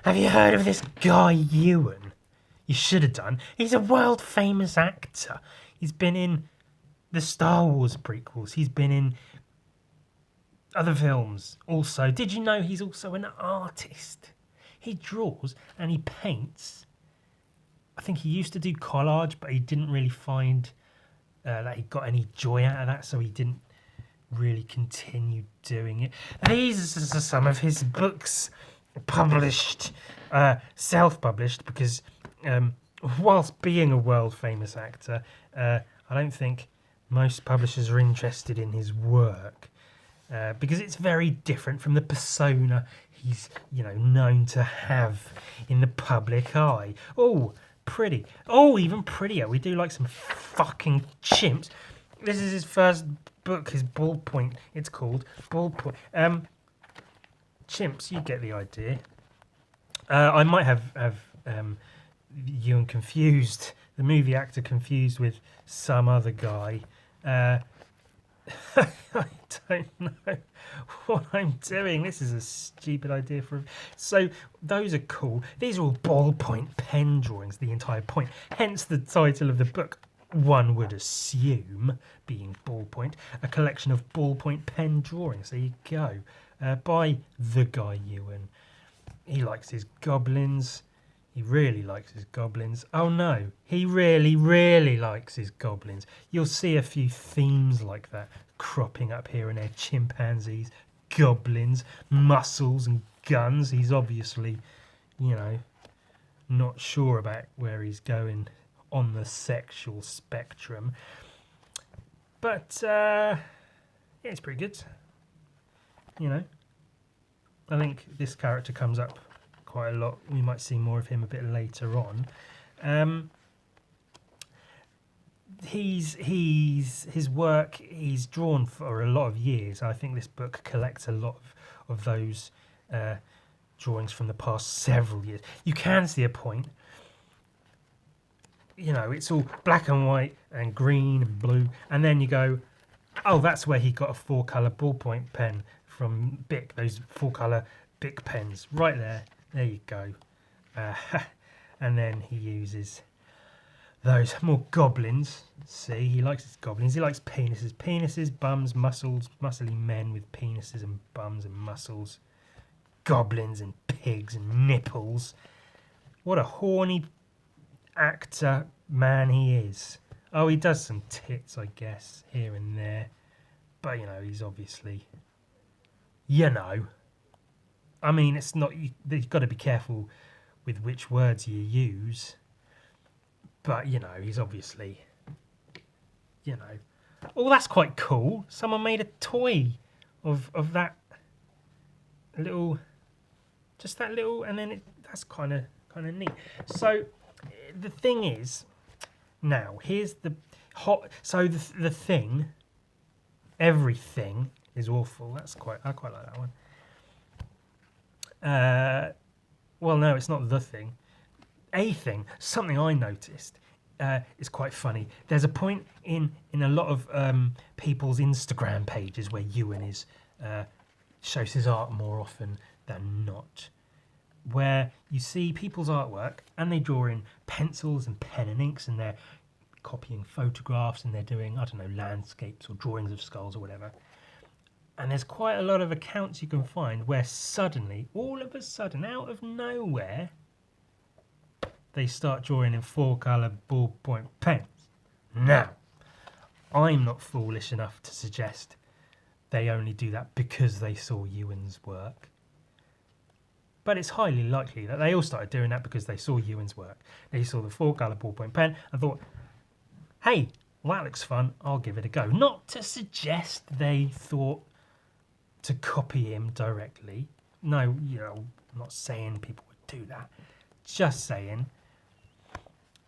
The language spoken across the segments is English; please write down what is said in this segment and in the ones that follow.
Have you heard of this guy Ewan? You should have done. He's a world famous actor. He's been in the Star Wars prequels. He's been in other films also. Did you know he's also an artist? He draws and he paints. I think he used to do collage, but he didn't really find that he got any joy out of that, so he didn't really continue doing it. These are some of his books, published, self-published, because whilst being a world-famous actor, I don't think most publishers are interested in his work. Because it's very different from the persona he's, known to have in the public eye. Oh, pretty. Oh, even prettier. We do like some fucking chimps. This is his first book, his Ballpoint. It's called Ballpoint. Chimps, you get the idea. I might have Ewan confused, the movie actor confused with some other guy. I don't know what I'm doing. This is a stupid idea for. So those are cool. These are all ballpoint pen drawings. The entire point. Hence the title of the book. One would assume, being Ballpoint, a collection of ballpoint pen drawings. There you go. By the guy Ewan. He likes his goblins. He really likes his goblins. Oh no, he really, really likes his goblins. You'll see a few themes like that cropping up here and there. Chimpanzees, goblins, muscles and guns. He's obviously, not sure about where he's going on the sexual spectrum. But, yeah, it's pretty good. I think this character comes up quite a lot. We might see more of him a bit later on. His work he's drawn for a lot of years. I think this book collects a lot of those drawings from the past several years. You can see a point. It's all black and white and green and blue, and then you go, oh, that's where he got a 4-colour ballpoint pen from Bic. Those 4-colour Bic pens right there. There you go. And then he uses those more goblins. See, he likes his goblins. He likes penises. Penises, bums, muscles, muscly men with penises and bums and muscles. Goblins and pigs and nipples. What a horny actor man he is. Oh, he does some tits, I guess, here and there. But, he's obviously... I mean, it's not. You've got to be careful with which words you use. But he's obviously. Oh, that's quite cool. Someone made a toy of that little, just that little, and then that's kind of neat. So the thing is, now here's the hot. So the thing, everything is awful. I quite like that one. Well, no, it's not the thing. A thing, something I noticed is quite funny. There's a point in a lot of people's Instagram pages where Ewan shows his art more often than not, where you see people's artwork and they draw in pencils and pen and inks and they're copying photographs and they're doing, I don't know, landscapes or drawings of skulls or whatever. And there's quite a lot of accounts you can find where suddenly, all of a sudden, out of nowhere, they start drawing in 4-colour ballpoint pens. Now, I'm not foolish enough to suggest they only do that because they saw Ewan's work. But it's highly likely that they all started doing that because they saw Ewan's work. They saw the 4-colour ballpoint pen and thought, hey, well, that looks fun, I'll give it a go. Not to suggest they thought to copy him directly. No, I'm not saying people would do that. Just saying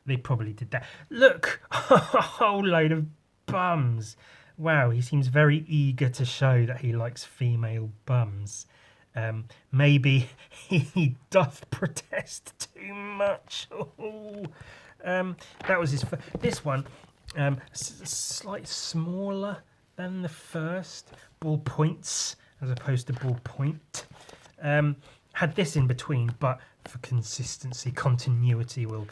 they probably did that. Look, a whole load of bums. Wow, he seems very eager to show that he likes female bums. Maybe he doth protest too much. That was his first. This one, slightly smaller than the first. Ballpoints as opposed to ballpoint. had this in between, but for consistency, continuity, we'll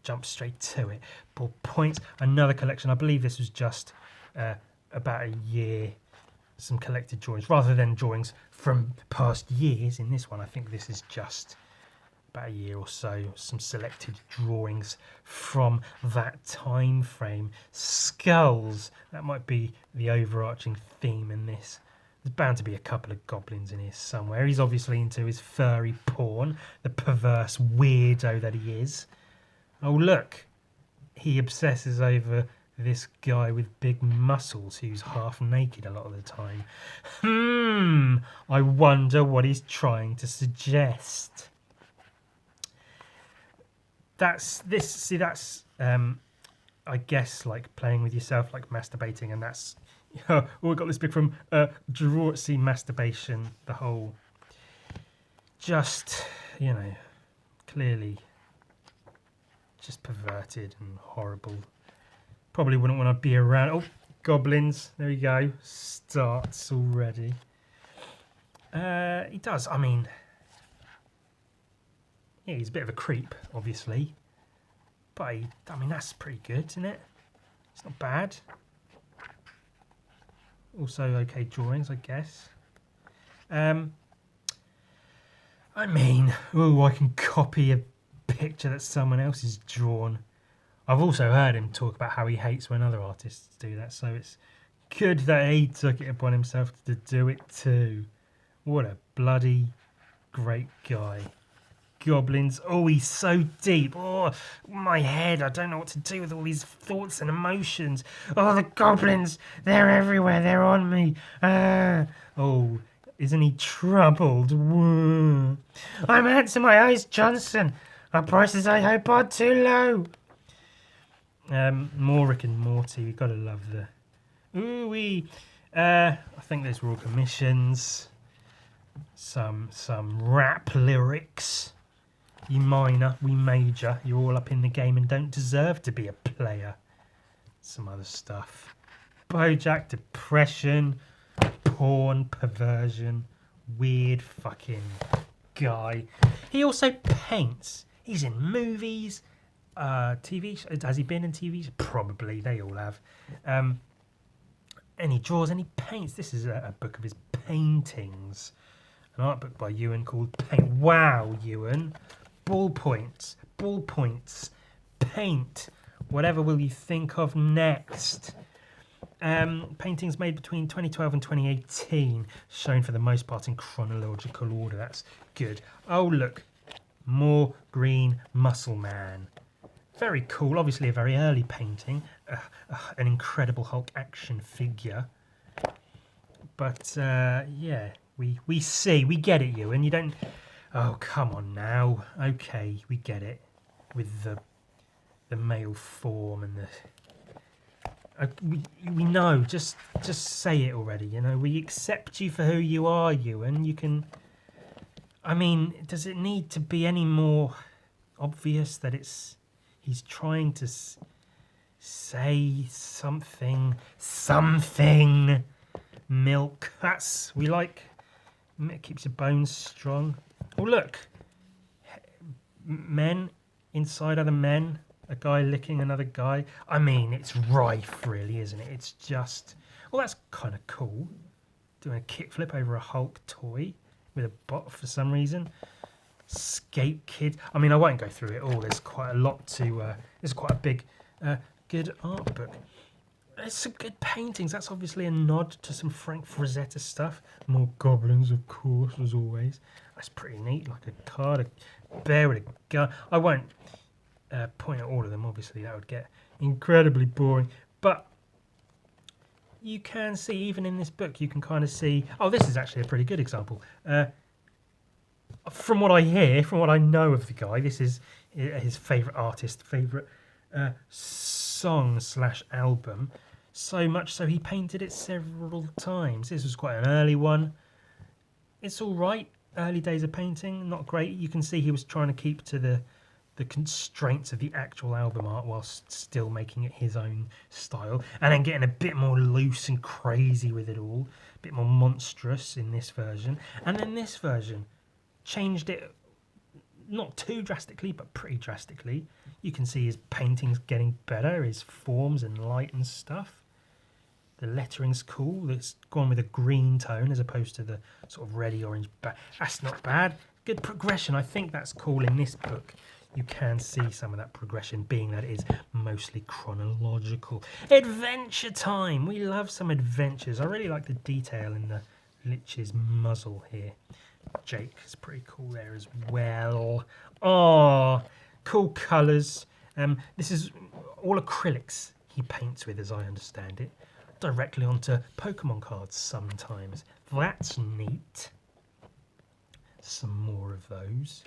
jump straight to it. Ballpoint, another collection. I believe this was just about a year. Some collected drawings rather than drawings from past years. In this one, I think this is just about a year or so. Some selected drawings from that time frame. Skulls, that might be the overarching theme in this. There's bound to be a couple of goblins in here somewhere. He's obviously into his furry porn, the perverse weirdo that he is. Oh look, he obsesses over this guy with big muscles who's half naked a lot of the time. I wonder what he's trying to suggest. That's I guess like playing with yourself, like masturbating, and that's we got this big from draw. See, masturbation, the whole, just clearly just perverted and horrible. Probably wouldn't want to be around. Oh, goblins! There you go. Starts already. He does. I mean, yeah, he's a bit of a creep, obviously, but I mean that's pretty good, isn't it? It's not bad. Also, okay drawings, I guess. I mean, oh, I can copy a picture that someone else has drawn. I've also heard him talk about how he hates when other artists do that, so it's good that he took it upon himself to do it too. What a bloody great guy. Goblins, oh, he's so deep. Oh, my head, I don't know what to do with all these thoughts and emotions. Oh, the goblins, they're everywhere, they're on me. Oh, isn't he troubled? Whoa. I'm handsome, my eyes, Johnson. Our prices, I hope, are too low. More Rick and Morty, we've got to love the... Ooh-wee. I think those were all commissions. Some rap lyrics. You minor, we major. You're all up in the game and don't deserve to be a player. Some other stuff. BoJack, depression, porn, perversion, weird fucking guy. He also paints. He's in movies, TV shows. Has he been in TV? Probably. They all have. And he draws and he paints. This is a book of his paintings. An art book by Ewan called Paint. Wow, Ewan. Ballpoints, paint. Whatever will you think of next? Paintings made between 2012 and 2018, shown for the most part in chronological order. That's good. Oh, look. More green muscle man. Very cool. Obviously a very early painting. An Incredible Hulk action figure. But, yeah, we see. We get it, Ewan. You don't... Oh, come on now. Okay, we get it. With the male form and the... we know. Just say it already, We accept you for who you are, Ewan. You can... I mean, does it need to be any more obvious that he's trying to say something? Something. Milk. We like... It keeps your bones strong. Oh, look. Men inside other men. A guy licking another guy. I mean, it's rife, really, isn't it? It's just... Well, that's kind of cool. Doing a kickflip over a Hulk toy with a bot for some reason. Skate Kid. I mean, I won't go through it all. There's quite a lot to... It's quite a big, good art book. There's some good paintings. That's obviously a nod to some Frank Frazetta stuff. More goblins, of course, as always. That's pretty neat. Like a card, a bear with a gun. I won't point at all of them. Obviously, that would get incredibly boring. But you can see, even in this book, you can kind of see... Oh, this is actually a pretty good example. From what I hear, from what I know of the guy, this is his favourite artist, favourite song/album. So much so he painted it several times. This was quite an early one. It's all right. Early days of painting, not great. You can see he was trying to keep to the constraints of the actual album art whilst still making it his own style, and then getting a bit more loose and crazy with it all, a bit more monstrous in this version. And then this version, changed it, not too drastically, but pretty drastically. You can see his painting's getting better, his forms and light and stuff. The lettering's cool. It's gone with a green tone as opposed to the sort of reddy orange. That's not bad. Good progression. I think that's cool in this book. You can see some of that progression, being that it is mostly chronological. Adventure time! We love some adventures. I really like the detail in the Lich's muzzle here. Jake is pretty cool there as well. Oh, cool colours. This is all acrylics he paints with, as I understand it, directly onto Pokemon cards sometimes. That's neat. Some more of those.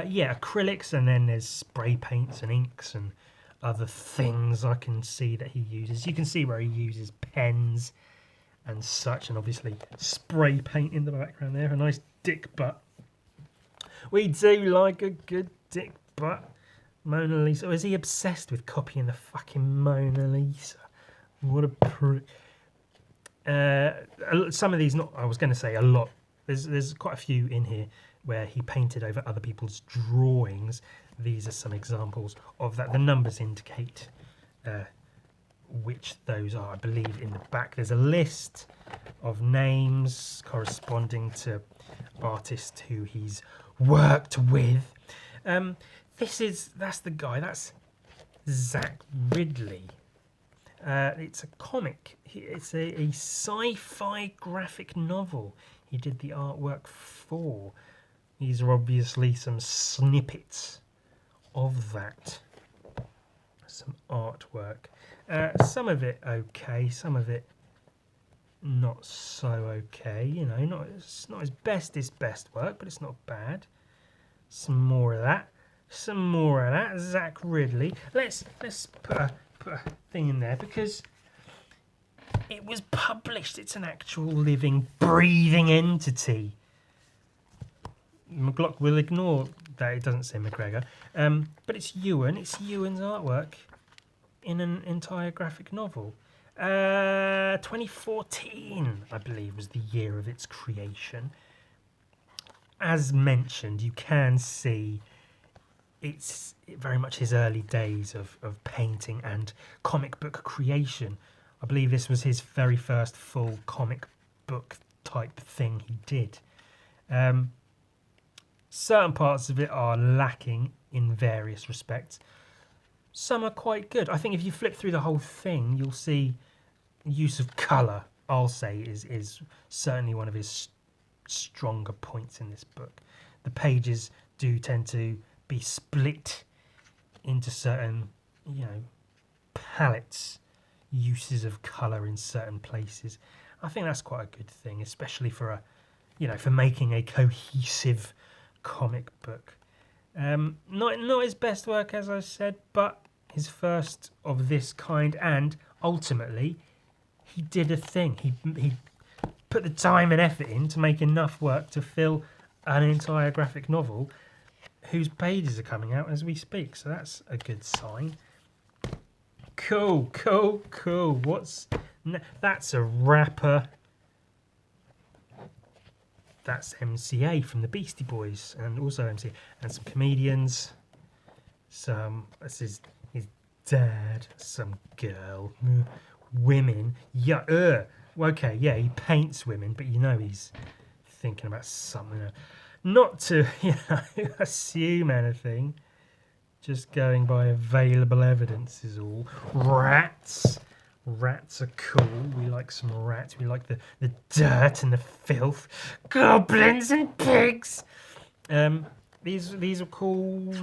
Yeah, acrylics, and then there's spray paints and inks and other things I can see that he uses. You can see where he uses pens and such, and obviously spray paint in the background there. A nice dick butt. We do like a good dick butt. Mona Lisa. Or is he obsessed with copying the fucking Mona Lisa? What a prick. Some of these, not, I was going to say a lot. There's quite a few in here where he painted over other people's drawings. These are some examples of that. The numbers indicate which those are. I believe in the back there's a list of names corresponding to artists who he's worked with. That's the guy. That's Zach Ridley. It's a comic. It's a sci-fi graphic novel he did the artwork for. These are obviously some snippets of that. Some artwork. Some of it okay, some of it not so okay. You know, it's not his best work, but it's not bad. Some more of that. Some more of that. Zach Ridley. Let's put a thing in there because it was published. It's an actual living, breathing entity. McGlock will ignore that it doesn't say McGregor, but it's Ewan. It's Ewan's artwork in an entire graphic novel. 2014, I believe, was the year of its creation. As mentioned, you can see it's very much his early days of painting and comic book creation. I believe this was his very first full comic book type thing he did. Certain parts of it are lacking in various respects. Some are quite good. I think if you flip through the whole thing, you'll see use of colour, I'll say, is certainly one of his stronger points in this book. The pages do tend to be split into certain, palettes, uses of colour in certain places. I think that's quite a good thing, especially for for making a cohesive comic book. Not his best work, as I said, but his first of this kind, and ultimately he did a thing. He put the time and effort in to make enough work to fill an entire graphic novel whose pages are coming out as we speak, so that's a good sign. Cool. That's a rapper. That's MCA from the Beastie Boys, and also MCA, and some comedians. This is his dad, some girl, women. Yeah, okay, yeah, he paints women, but he's thinking about something. Not to, assume anything. Just going by available evidence is all. Rats. Rats are cool. We like some rats. We like the dirt and the filth. Goblins and pigs. These are cool.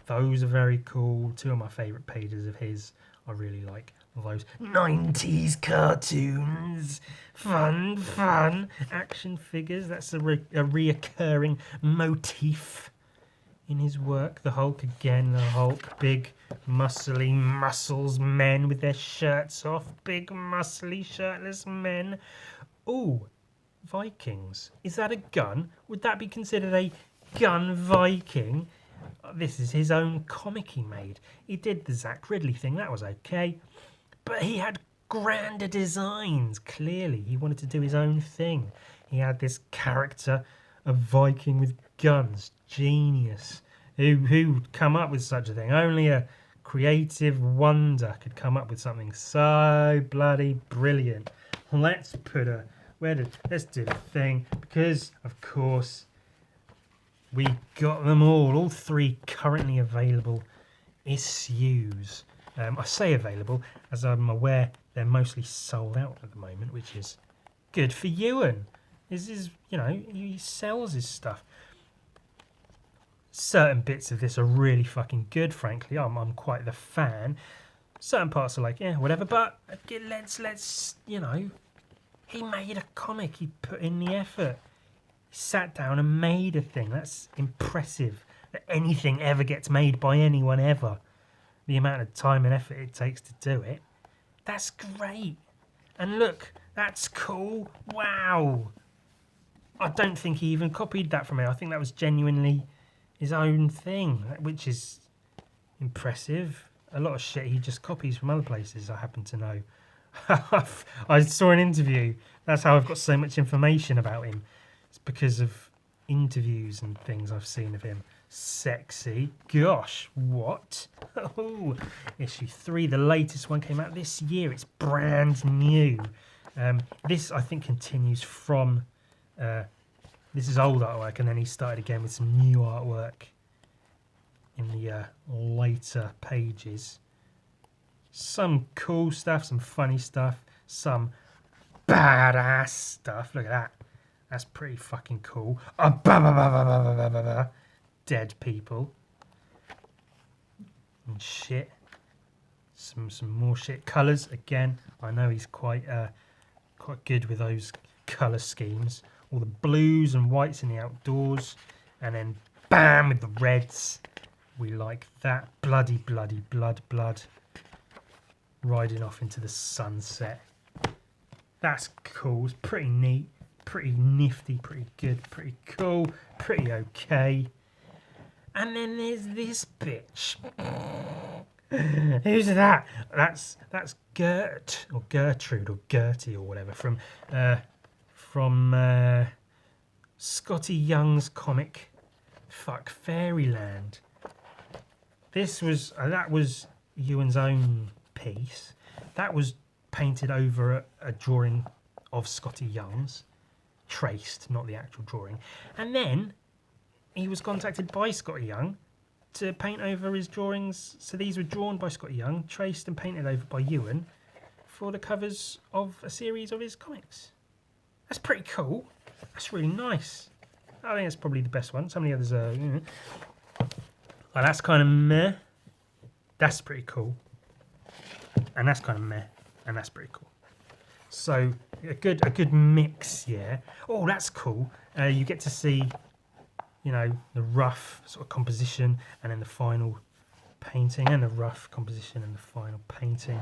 Those are very cool. Two of my favourite pages of his. I really like those 90s cartoons. Fun. Action figures. That's a reoccurring motif in his work. The Hulk again. The Hulk. Big, muscly muscles men with their shirts off. Big, muscly, shirtless men. Ooh, Vikings. Is that a gun? Would that be considered a gun Viking? This is his own comic he made. He did the Zach Ridley thing. That was okay. But he had grander designs, clearly. He wanted to do his own thing. He had this character, a Viking with guns, genius. Who'd come up with such a thing? Only a creative wonder could come up with something so bloody brilliant. Let's let's do the thing, because of course we got them all 3 currently available issues. I say available as I'm aware they're mostly sold out at the moment, which is good for Ewan. He sells his stuff. Certain bits of this are really fucking good, frankly. I'm quite the fan. Certain parts are like, yeah, whatever. But let's he made a comic. He put in the effort. He sat down and made a thing. That's impressive. That anything ever gets made by anyone ever. The amount of time and effort it takes to do it. That's great. And look, that's cool. Wow. I don't think he even copied that from me. I think that was genuinely his own thing, which is impressive. A lot of shit he just copies from other places, I happen to know. I saw an interview. That's how I've got so much information about him. It's because of interviews and things I've seen of him. Sexy. Gosh, what? Oh, issue 3, the latest one, came out this year. It's brand new. This, I think, continues from... this is old artwork, and then he started again with some new artwork in the later pages. Some cool stuff, some funny stuff, some badass stuff. Look at that. That's pretty fucking cool. Dead people. And shit. Some more shit. Colours, again. I know he's quite good with those colour schemes. All the blues and whites in the outdoors. And then bam with the reds. We like that. Bloody blood. Riding off into the sunset. That's cool. It's pretty neat. Pretty nifty. Pretty good. Pretty cool. Pretty okay. And then there's this bitch. Who's that? That's Gert or Gertrude or Gertie or whatever from Scotty Young's comic Fairyland. This was that was Ewan's own piece. That was painted over a drawing of Scotty Young's, traced, not the actual drawing. And then he was contacted by Scotty Young to paint over his drawings. So these were drawn by Scotty Young, traced and painted over by Ewan for the covers of a series of his comics. That's pretty cool. That's really nice. I think that's probably the best one. Some of the others are... Well, that's kind of meh. That's pretty cool. And that's kind of meh. And that's pretty cool. So a good mix, yeah. Oh, that's cool. You get to see, the rough sort of composition and then the final painting, and the rough composition and the final painting.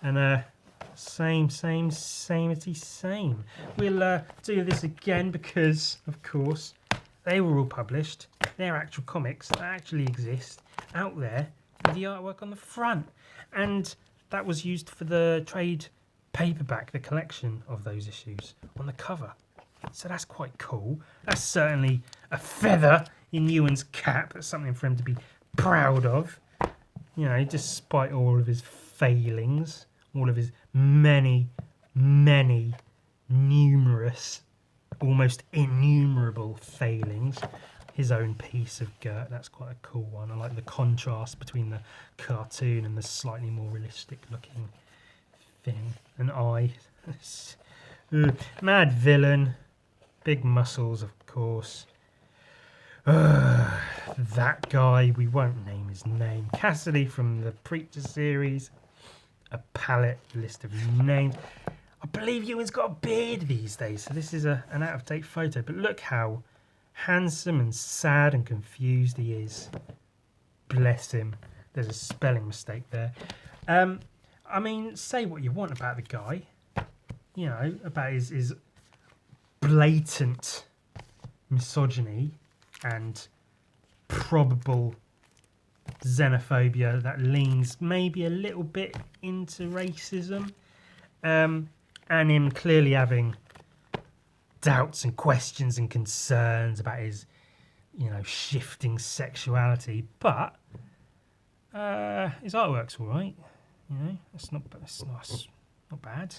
And same. We'll do this again because, of course, they were all published. They're actual comics that actually exist out there with the artwork on the front. And that was used for the trade paperback, the collection of those issues on the cover. So that's quite cool. That's certainly a feather in Ewan's cap. That's something for him to be proud of. Despite all of his failings, all of his many, numerous, almost innumerable failings. His own piece of Gert, that's quite a cool one. I like the contrast between the cartoon and the slightly more realistic looking thing. An eye. Mad villain. Big muscles, of course. That guy, we won't name his name. Cassidy from the Preacher series. A palette list of names. I believe Ewan's got a beard these days, so this is an out-of-date photo. But look how handsome and sad and confused he is. Bless him. There's a spelling mistake there. Say what you want about the guy. About his blatant misogyny and probable xenophobia that leans maybe a little bit into racism, and him clearly having doubts and questions and concerns about his shifting sexuality, but his artwork's all right. It's not bad.